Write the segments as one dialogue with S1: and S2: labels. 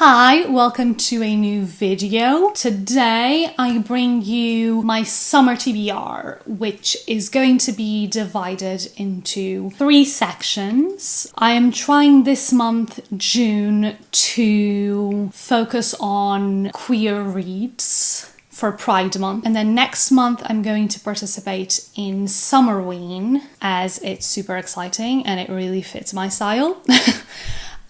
S1: Hi, welcome to a new video. Today I bring you my summer TBR, which is going to be divided into 3 sections. I am trying this month, June, to focus on queer reads for Pride Month. And then next month I'm going to participate in Summerween, as it's super exciting and it really fits my style.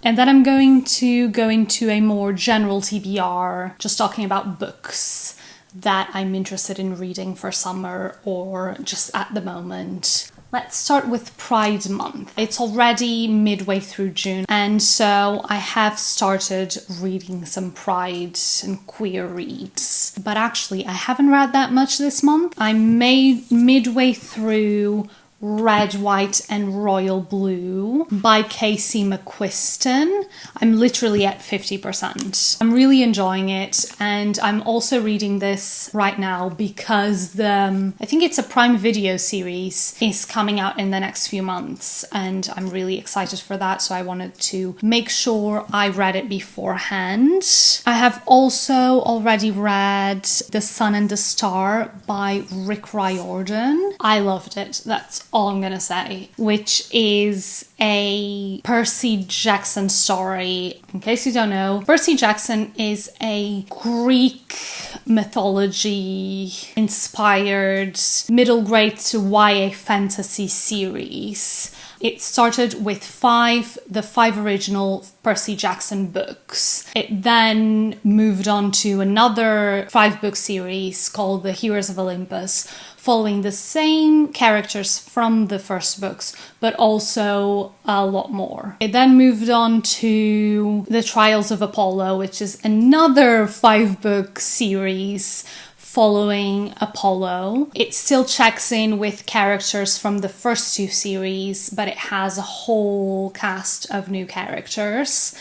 S1: And then I'm going to go into a more general TBR, just talking about books that I'm interested in reading for summer or just at the moment. Let's start with Pride Month. It's already midway through June, and so I have started reading some Pride and queer reads. But actually, I haven't read that much this month. I'm midway through Red, White and Royal Blue by Casey McQuiston. I'm literally at 50%. I'm really enjoying it, and I'm also reading this right now because I think it's a Prime Video series is coming out in the next few months, and I'm really excited for that, so I wanted to make sure I read it beforehand. I have also already read The Sun and the Star by Rick Riordan. I loved it. That's all I'm gonna say, which is a Percy Jackson story. In case you don't know, Percy Jackson is a Greek mythology inspired middle grade to YA fantasy series. It started with the five original Percy Jackson books. It then moved on to another 5-book series called The Heroes of Olympus, following the same characters from the first books, but also a lot more. It then moved on to The Trials of Apollo, which is another 5-book series following Apollo. It still checks in with characters from the first 2 series, but it has a whole cast of new characters.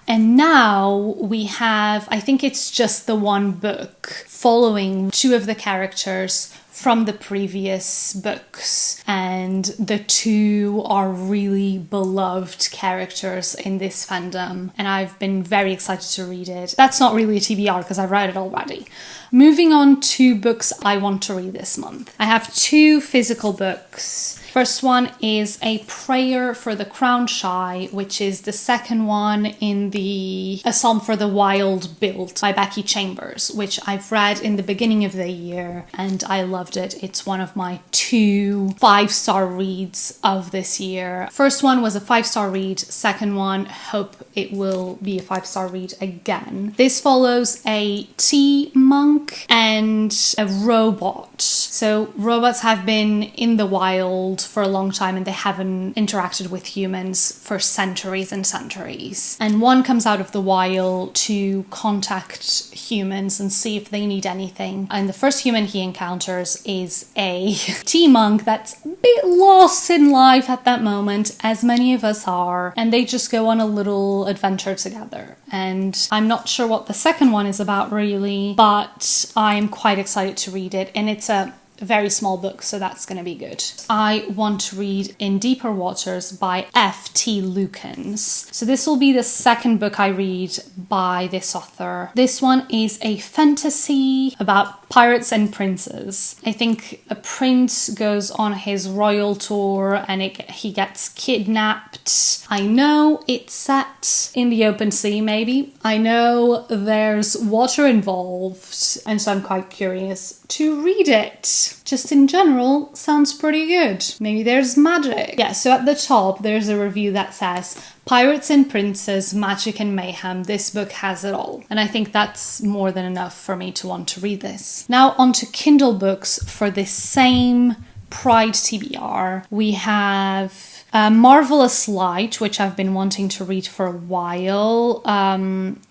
S1: And now we have, I think it's just the 1 book following 2 of the characters from the previous books, and the 2 are really beloved characters in this fandom, and I've been very excited to read it. That's not really a TBR because I've read it already. Moving on to books I want to read this month. I have 2 physical books. First one is A Prayer for the Crown Shy, which is the second one in the A Psalm for the Wild build by Becky Chambers, which I've read in the beginning of the year and I loved it. It's one of my 2 5-star reads of this year. First one was a 5-star read, second one, hope it will be a 5-star read again. This follows a tea monk and a robot. So robots have been in the wild for a long time and they haven't interacted with humans for centuries and centuries. And one comes out of the wild to contact humans and see if they need anything. And the first human he encounters is a tea monk that's a bit lost in life at that moment, as many of us are. And they just go on a little adventure together. And I'm not sure what the second one is about really, but I'm quite excited to read it. And it's a very small book, so that's going to be good. I want to read In Deeper Waters by F.T. Lukens. So this will be the second book I read by this author. This one is a fantasy about pirates and princes. I think a prince goes on his royal tour and he gets kidnapped. I know it's set in the open sea, maybe. I know there's water involved, and so I'm quite curious to read it. Just in general, sounds pretty good. Maybe there's magic. Yeah, so at the top, there's a review that says, Pirates and Princes, Magic and Mayhem, this book has it all. And I think that's more than enough for me to want to read this. Now on to Kindle books for this same Pride TBR. We have Marvellous Light, which I've been wanting to read for a while.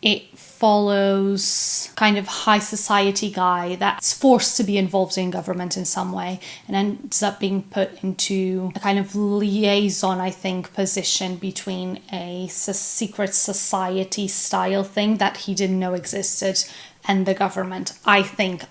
S1: It follows kind of high society guy that's forced to be involved in government in some way and ends up being put into a kind of liaison, I think, position between a secret society style thing that he didn't know existed and the government. I think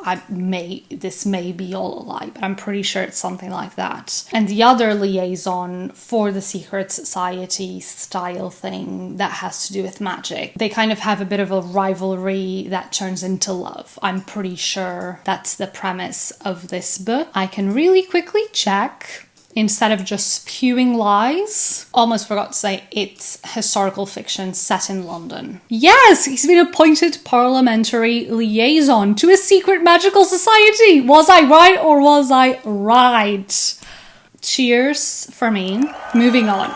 S1: this may be all a lie, but I'm pretty sure it's something like that. And the other liaison for the secret society style thing that has to do with magic. They kind of have a bit of a rivalry that turns into love. I'm pretty sure that's the premise of this book. I can really quickly check. Instead of just spewing lies, almost forgot to say it's historical fiction set in London. Yes, he's been appointed parliamentary liaison to a secret magical society. Was I right or was I right? Cheers for me. Moving on.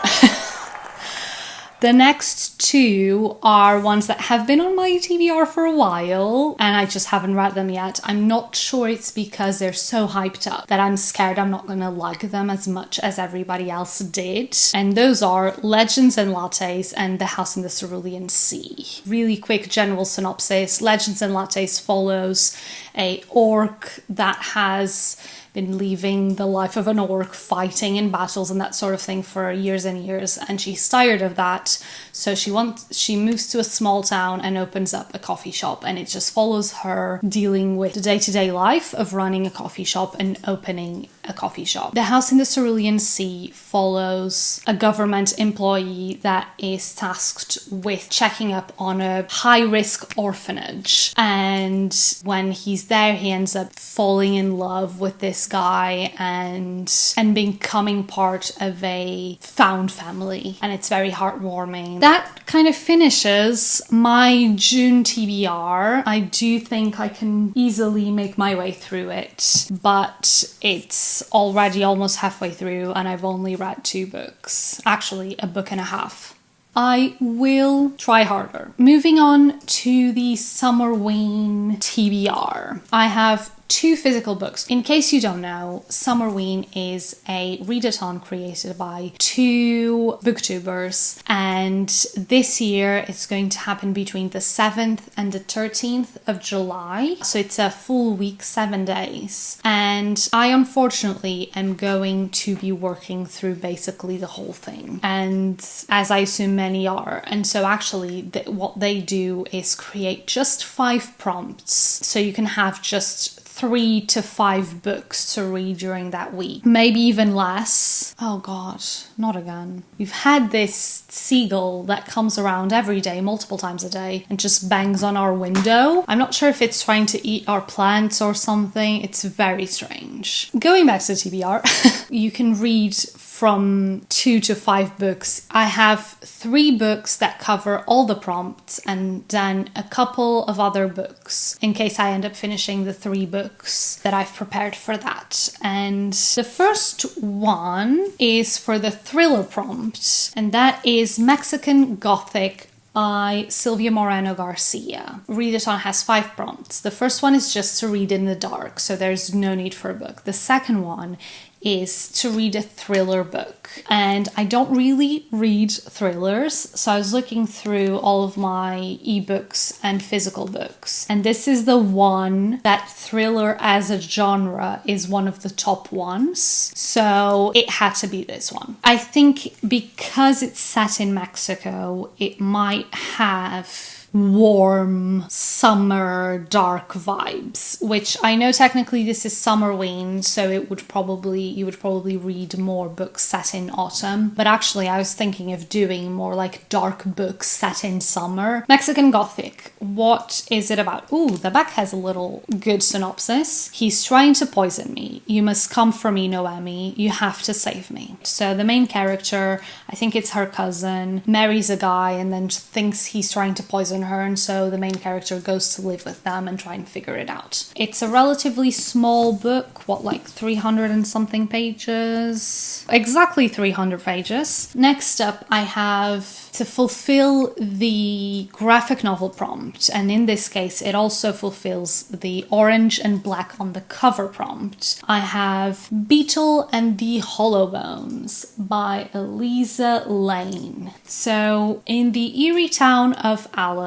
S1: The next two are ones that have been on my TBR for a while and I just haven't read them yet. I'm not sure it's because they're so hyped up that I'm scared I'm not going to like them as much as everybody else did. And those are Legends and Lattes and The House in the Cerulean Sea. Really quick general synopsis. Legends and Lattes follows a orc that has been leaving the life of an orc, fighting in battles and that sort of thing for years and years, and she's tired of that, so she moves to a small town and opens up a coffee shop, and it just follows her dealing with the day-to-day life of running a coffee shop and opening a coffee shop. The House in the Cerulean Sea follows a government employee that is tasked with checking up on a high-risk orphanage, and when he's there he ends up falling in love with this guy and becoming part of a found family, and it's very heartwarming. That kind of finishes my June TBR. I do think I can easily make my way through it, but it's already almost halfway through and I've only read 2 books. Actually, a book and a half. I will try harder. Moving on to the Summerween TBR. I have 2 physical books. In case you don't know, Summerween is a readathon created by 2 booktubers, and this year it's going to happen between the 7th and the 13th of July. So it's a full week, 7 days. And I unfortunately am going to be working through basically the whole thing. And as I assume many are. And so actually what they do is create just 5 prompts. So you can have just 3 to 5 books to read during that week. Maybe even less. Oh god, not again. We've had this seagull that comes around every day, multiple times a day, and just bangs on our window. I'm not sure if it's trying to eat our plants or something. It's very strange. Going back to TBR, you can read from 2 to 5 books. I have 3 books that cover all the prompts and then a couple of other books in case I end up finishing the 3 books that I've prepared for that. And the first one is for the thriller prompt, and that is Mexican Gothic by Silvia Moreno Garcia. Readathon has 5 prompts. The first one is just to read in the dark, so there's no need for a book. The second one is to read a thriller book. And I don't really read thrillers, so I was looking through all of my ebooks and physical books. And this is the one that thriller as a genre is one of the top ones. So it had to be this one. I think because it's set in Mexico, it might have warm summer dark vibes, which I know technically this is Summerween, so you would probably read more books set in autumn, but actually I was thinking of doing more like dark books set in summer. Mexican Gothic, what is it about? Ooh, the back has a little good synopsis. He's trying to poison me. You must come for me, Noemi. You have to save me. So the main character, I think it's her cousin, marries a guy and then thinks he's trying to poison her, and so the main character goes to live with them and try and figure it out. It's a relatively small book, like 300 and something pages? Exactly 300 pages. Next up, I have to fulfill the graphic novel prompt, and in this case it also fulfills the orange and black on the cover prompt. I have Beetle and the Hollowbones by Eliza Lane. So in the eerie town of Aloes,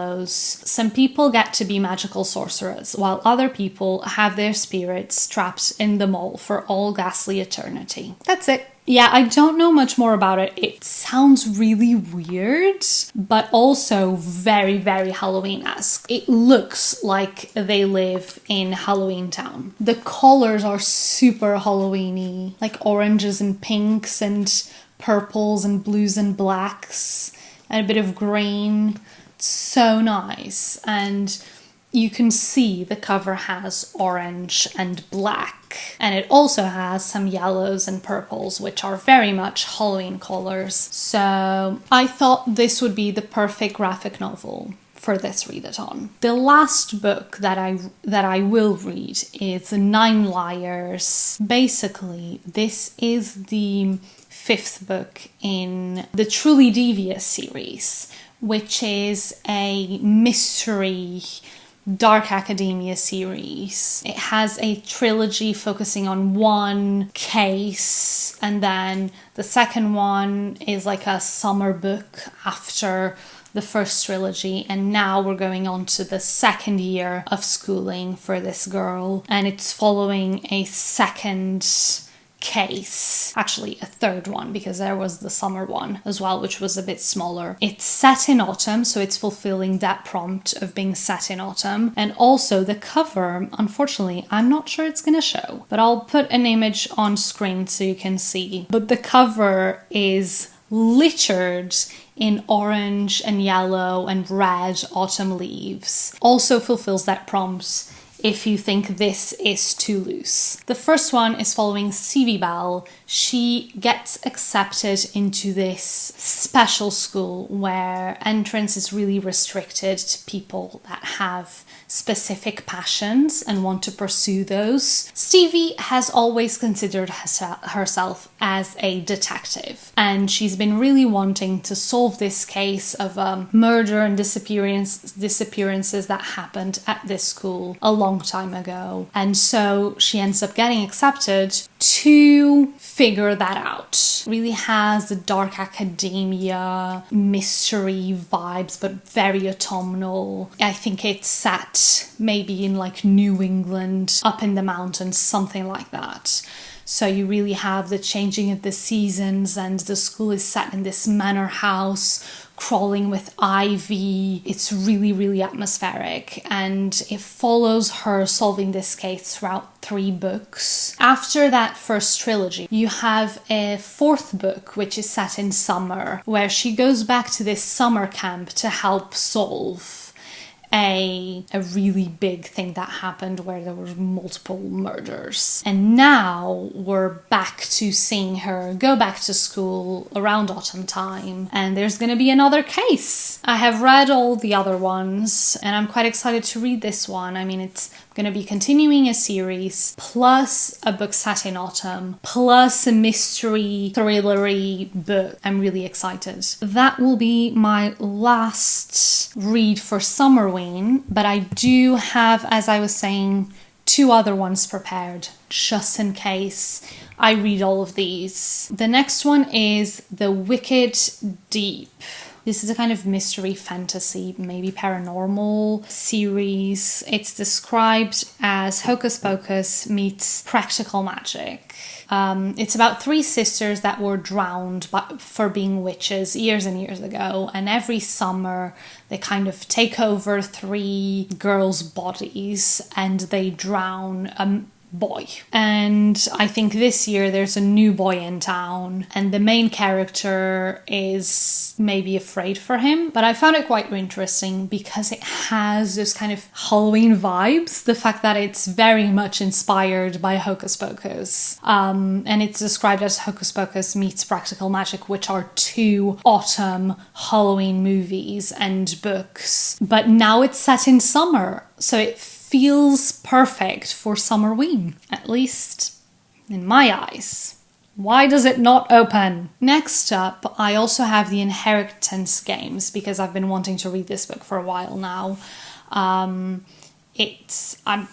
S1: some people get to be magical sorcerers, while other people have their spirits trapped in the mole for all ghastly eternity. That's it. Yeah, I don't know much more about it. It sounds really weird, but also very, very Halloween-esque. It looks like they live in Halloween Town. The colors are super Halloween-y, like oranges and pinks and purples and blues and blacks and a bit of green. It's so nice. And you can see the cover has orange and black, and it also has some yellows and purples, which are very much Halloween colors. So I thought this would be the perfect graphic novel for this readathon. The last book that I will read is 9 Liars. Basically, this is the 5th book in the Truly Devious series, which is a mystery dark academia series. It has a trilogy focusing on one case, and then the second one is like a summer book after the first trilogy, and now we're going on to the second year of schooling for this girl, and it's following a second case, actually a third one, because there was the summer one as well, which was a bit smaller. It's set in autumn, so it's fulfilling that prompt of being set in autumn. And also the cover, unfortunately, I'm not sure it's gonna show, but I'll put an image on screen so you can see. But the cover is littered in orange and yellow and red autumn leaves. Also fulfills that prompt if you think this is too loose. The first one is following Stevie Bell. She gets accepted into this special school where entrance is really restricted to people that have specific passions and want to pursue those. Stevie has always considered herself as a detective, and she's been really wanting to solve this case of murder and disappearances that happened at this school a long time ago. And so she ends up getting accepted to figure that out. Really has the dark academia mystery vibes, but very autumnal. I think it's set maybe in like New England, up in the mountains, something like that. So you really have the changing of the seasons, and the school is set in this manor house crawling with ivy. It's really, really atmospheric, and it follows her solving this case throughout 3 books. After that first trilogy, you have a 4th book, which is set in summer, where she goes back to this summer camp to help solve a really big thing that happened where there were multiple murders. And now we're back to seeing her go back to school around autumn time, and there's going to be another case. I have read all the other ones, and I'm quite excited to read this one. I mean, it's going to be continuing a series, plus a book set in autumn, plus a mystery thrillery book. I'm really excited. That will be my last read for Summerween, but I do have, as I was saying, 2 other ones prepared, just in case I read all of these. The next one is The Wicked Deep. This is a kind of mystery fantasy, maybe paranormal series. It's described as Hocus Pocus meets practical magic. It's about 3 sisters that were drowned for being witches years and years ago, and every summer they kind of take over 3 girls' bodies and they drown a boy. And I think this year there's a new boy in town, and the main character is maybe afraid for him, but I found it quite interesting because it has this kind of Halloween vibes, the fact that it's very much inspired by Hocus Pocus, and it's described as Hocus Pocus meets Practical Magic, which are 2 autumn Halloween movies and books, but now it's set in summer, so it feels perfect for Summerween, at least in my eyes. Why does it not open? Next up, I also have the Inheritance games, because I've been wanting to read this book for a while now. I'm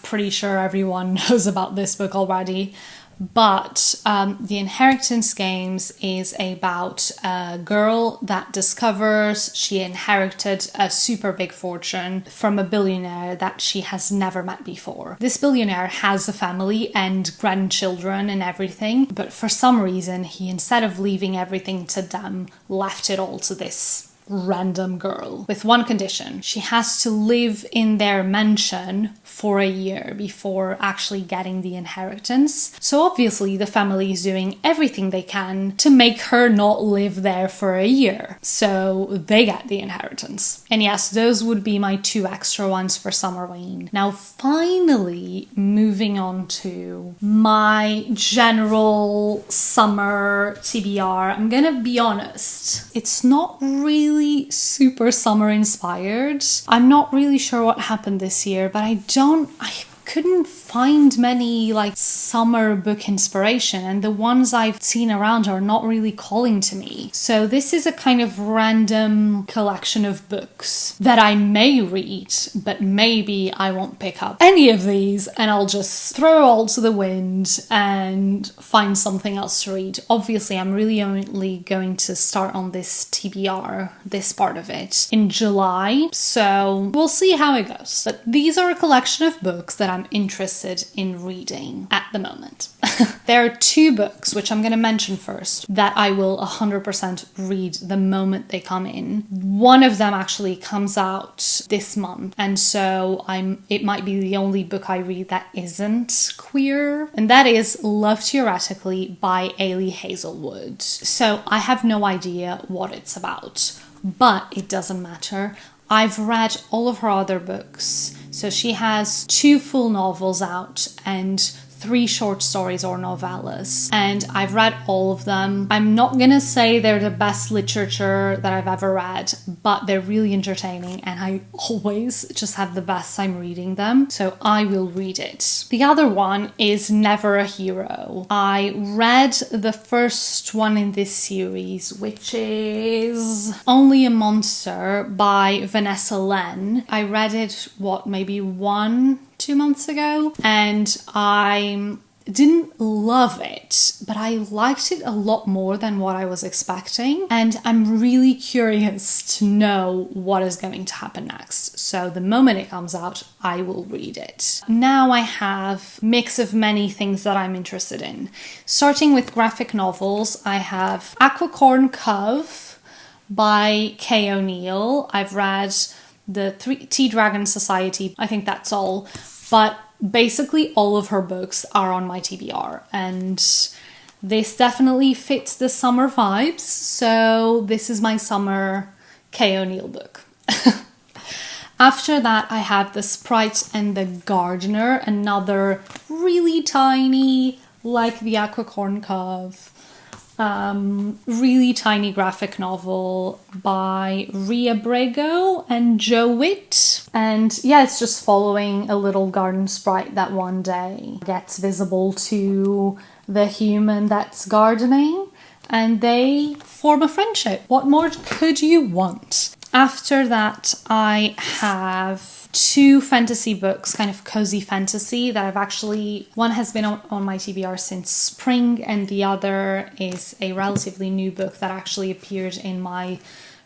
S1: pretty sure everyone knows about this book already, But the Inheritance Games is about a girl that discovers she inherited a super big fortune from a billionaire that she has never met before. This billionaire has a family and grandchildren and everything, but for some reason he, instead of leaving everything to them, left it all to this random girl, with one condition: she has to live in their mansion for a year before actually getting the inheritance. So obviously the family is doing everything they can to make her not live there for a year, so they get the inheritance. And yes, those would be my 2 extra ones for Summerween. Now finally, moving on to my general summer TBR. I'm gonna be honest, it's not really super summer inspired. I'm not really sure what happened this year, but I couldn't find many like summer book inspiration, and the ones I've seen around are not really calling to me. So this is a kind of random collection of books that I may read, but maybe I won't pick up any of these and I'll just throw all to the wind and find something else to read. Obviously, I'm really only going to start on this TBR, this part of it, in July, so we'll see how it goes. But these are a collection of books that I'm interested in reading at the moment. There are 2 books, which I'm going to mention first, that I will 100% read the moment they come in. One of them actually comes out this month, and so it might be the only book I read that isn't queer, and that is Love Theoretically by Ailey Hazelwood. So I have no idea what it's about, but it doesn't matter. I've read all of her other books. So she has 2 full novels out and 3 short stories or novellas, and I've read all of them. I'm not gonna say they're the best literature that I've ever read, but they're really entertaining and I always just have the best time reading them, so I will read it. The other one is Never a Hero. I read the first one in this series, which is Only a Monster by Vanessa LYNN. I read it, maybe 1-2 months ago, and I didn't love it, but I liked it a lot more than what I was expecting, and I'm really curious to know what is going to happen next. So the moment it comes out, I will read it. Now I have a mix of many things that I'm interested in. Starting with graphic novels, I have Aquicorn Cove by Kay O'Neill. I've read the Tea Dragon Society, I think that's all, but basically all of her books are on my TBR, and this definitely fits the summer vibes, so this is my summer Kay O'Neill book. After that, I have The Sprite and the Gardener, another really tiny, like the Aquicorn Cove, really tiny graphic novel by Ria Brego and Joe Witt. And yeah, it's just following a little garden sprite that one day gets visible to the human that's gardening, and they form a friendship. What more could you want? After that, I have 2 fantasy books, kind of cozy fantasy, that I've actually... One has been on my TBR since spring, and the other is a relatively new book that actually appeared in my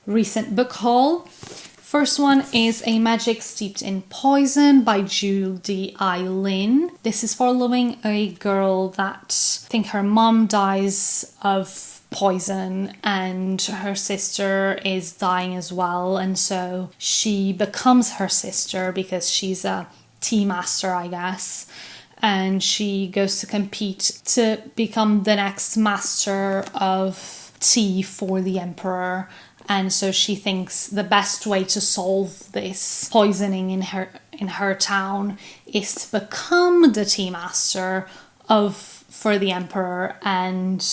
S1: recent book haul. First one is A Magic Steeped in Poison by Judy I. LYNN. This is following a girl that I think her mom dies of poison and her sister is dying as well, and so she becomes her sister because she's a tea master, I guess, and she goes to compete to become the next master of tea for the emperor. And so she thinks the best way to solve this poisoning in her town is to become the tea master for the emperor and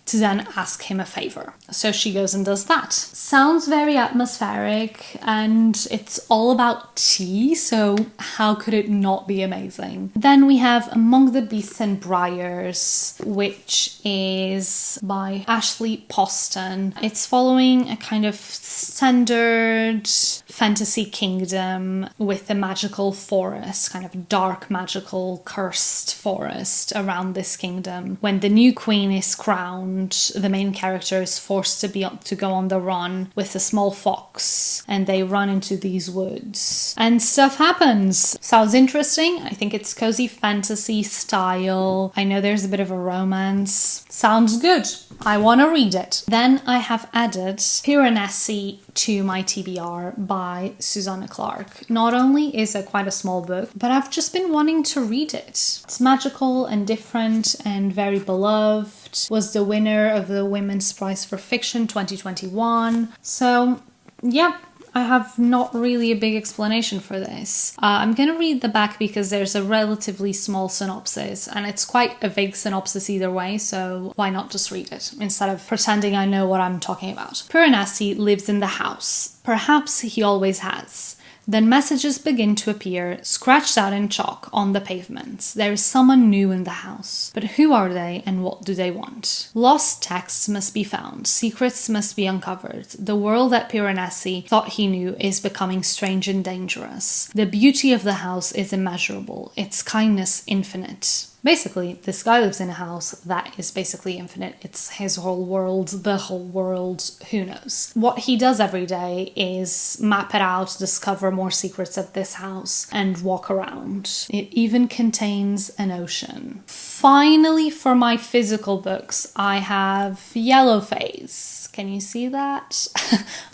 S1: to then ask him a favor. So she goes and does that. Sounds very atmospheric, and it's all about tea, so how could it not be amazing? Then we have Among the Beasts and Briars, which is by Ashley Poston. It's following a kind of standard fantasy kingdom with a magical forest, kind of dark, magical, cursed forest around this kingdom. When the new queen is crowned, the main character is forced to go on the run with a small fox, and they run into these woods. And stuff happens. Sounds interesting. I think it's cozy fantasy style. I know there's a bit of a romance. Sounds good. I want to read it. Then I have added Piranesi to my TBR by Susanna Clarke. Not only is it quite a small book, but I've just been wanting to read it. It's magical and different and very beloved. Was the winner of the Women's Prize for Fiction 2021. So, yeah. I have not really a big explanation for this. I'm going to read the back because there's a relatively small synopsis, and it's quite a vague synopsis either way, so why not just read it instead of pretending I know what I'm talking about. Piranesi lives in the house. Perhaps he always has. Then messages begin to appear, scratched out in chalk on the pavements. There is someone new in the house. But who are they and what do they want? Lost texts must be found. Secrets must be uncovered. The world that Piranesi thought he knew is becoming strange and dangerous. The beauty of the house is immeasurable. Its kindness infinite. Basically, this guy lives in a house that is basically infinite. It's his whole world, the whole world, who knows. What he does every day is map it out, discover more secrets of this house, and walk around. It even contains an ocean. Finally, for my physical books, I have Yellowface. Can you see that?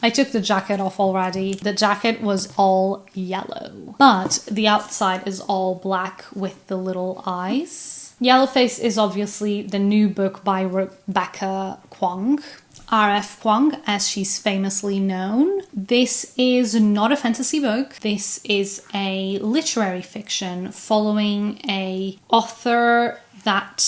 S1: I took the jacket off already. The jacket was all yellow, but the outside is all black with the little eyes. Yellowface is obviously the new book by Rebecca Kwong, R.F. Kwong, as she's famously known. This is not a fantasy book. This is a literary fiction following a author that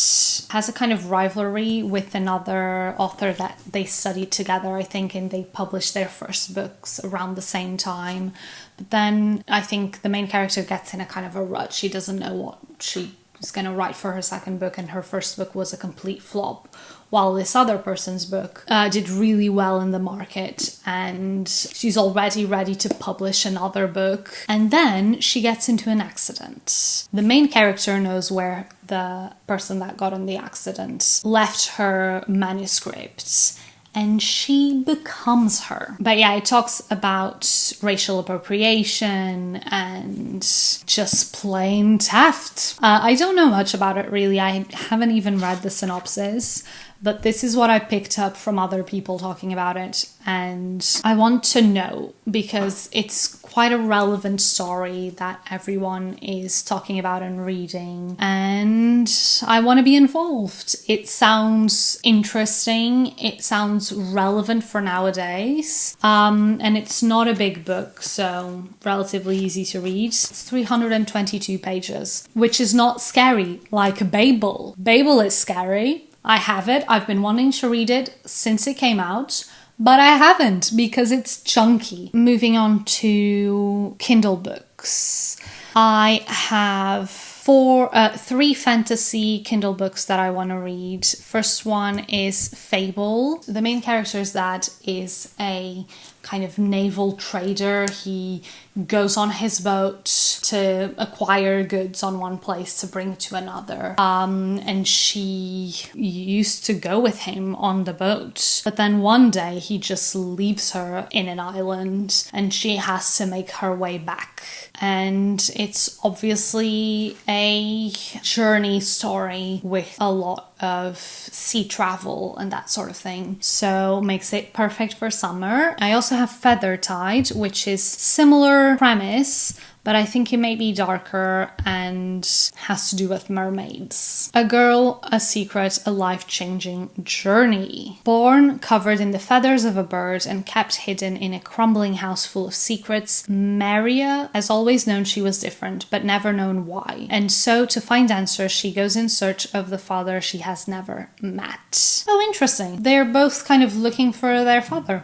S1: has a kind of rivalry with another author that they studied together, I think, and they published their first books around the same time. But then I think the main character gets in a kind of a rut. She doesn't know what she is going to write for her second book, and her first book was a complete flop, while this other person's book did really well in the market, and she's already ready to publish another book. And then she gets into an accident. The main character knows where the person that got in the accident left her manuscript, and she becomes her. But yeah, it talks about racial appropriation and just plain theft. I don't know much about it really. I haven't even read the synopsis, but this is what I picked up from other people talking about it, and I want to know because it's quite a relevant story that everyone is talking about and reading, and I want to be involved. It sounds interesting, it sounds relevant for nowadays, and it's not a big book, so relatively easy to read. It's 322 pages, which is not scary like Babel. Babel is scary. I have it. I've been wanting to read it since it came out, but I haven't because it's chunky. Moving on to Kindle books. I have three fantasy Kindle books that I want to read. First one is Fable. The main character's dad is a kind of naval trader. He goes on his boat to acquire goods on one place to bring to another. And she used to go with him on the boat. But then one day he just leaves her in an island and she has to make her way back. And it's obviously a journey story with a lot of sea travel and that sort of thing, so makes it perfect for summer. I also have Feathertide, which is similar premise but I think it may be darker and has to do with mermaids. A girl, a secret, a life-changing journey. Born covered in the feathers of a bird and kept hidden in a crumbling house full of secrets, Maria has always known she was different, but never known why. And so, to find answers, she goes in search of the father she has never met. Oh, interesting. They're both kind of looking for their father.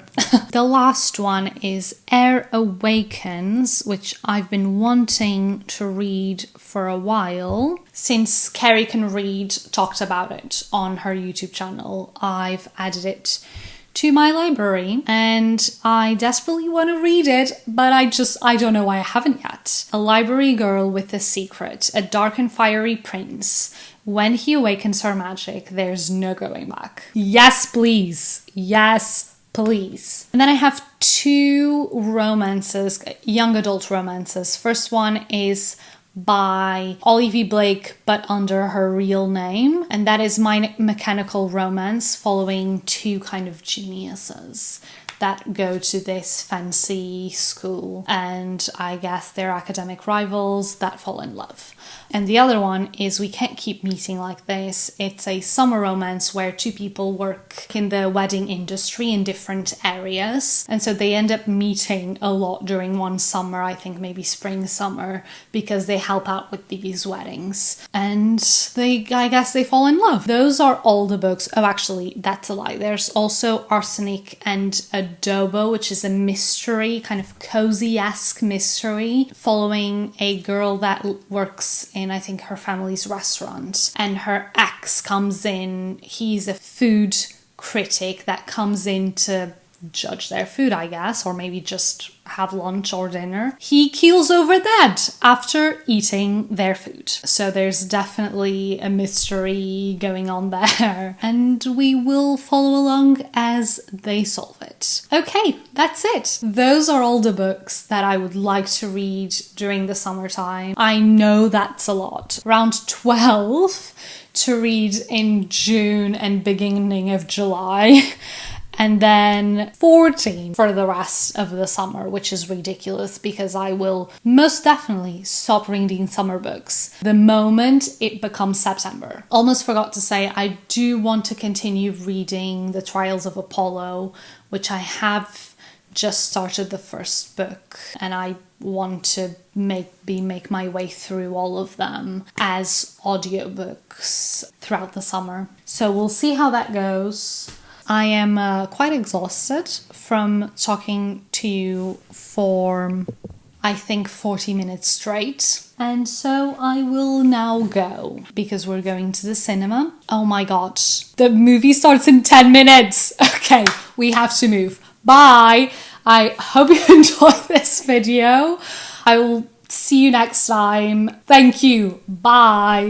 S1: The last one is Awakens, which I've been wanting to read for a while. Since Carrie Can Read talked about it on her YouTube channel, I've added it to my library and I desperately want to read it, but I don't know why I haven't yet. A library girl with a secret, a dark and fiery prince. When he awakens her magic, there's no going back. Yes, please. Yes, please. And then I have 2 romances, young adult romances. First one is by Olivia Blake, but under her real name, and that is My Mechanical Romance, following 2 kind of geniuses that go to this fancy school, and I guess they're academic rivals that fall in love. And the other one is We Can't Keep Meeting Like This. It's a summer romance where 2 people work in the wedding industry in different areas. And so they end up meeting a lot during one summer, I think maybe spring, summer, because they help out with these weddings. And I guess they fall in love. Those are all the books. Oh, actually, that's a lie. There's also Arsenic and Adobo, which is a mystery, kind of cozy-esque mystery, following a girl that works in, I think, her family's restaurant, and her ex comes in. He's a food critic that comes in to judge their food, I guess, or maybe just have lunch or dinner. He keels over dead after eating their food. So there's definitely a mystery going on there, and we will follow along as they solve it. Okay, that's it. Those are all the books that I would like to read during the summertime. I know that's a lot. Around 12 to read in June and beginning of July. And then 14 for the rest of the summer, which is ridiculous because I will most definitely stop reading summer books the moment it becomes September. Almost forgot to say, I do want to continue reading The Trials of Apollo, which I have just started the first book, and I want to make my way through all of them as audiobooks throughout the summer. So we'll see how that goes. I am quite exhausted from talking to you for, I think, 40 minutes straight. And so I will now go because we're going to the cinema. Oh my god, the movie starts in 10 minutes. Okay, we have to move. Bye. I hope you enjoyed this video. I will see you next time. Thank you. Bye.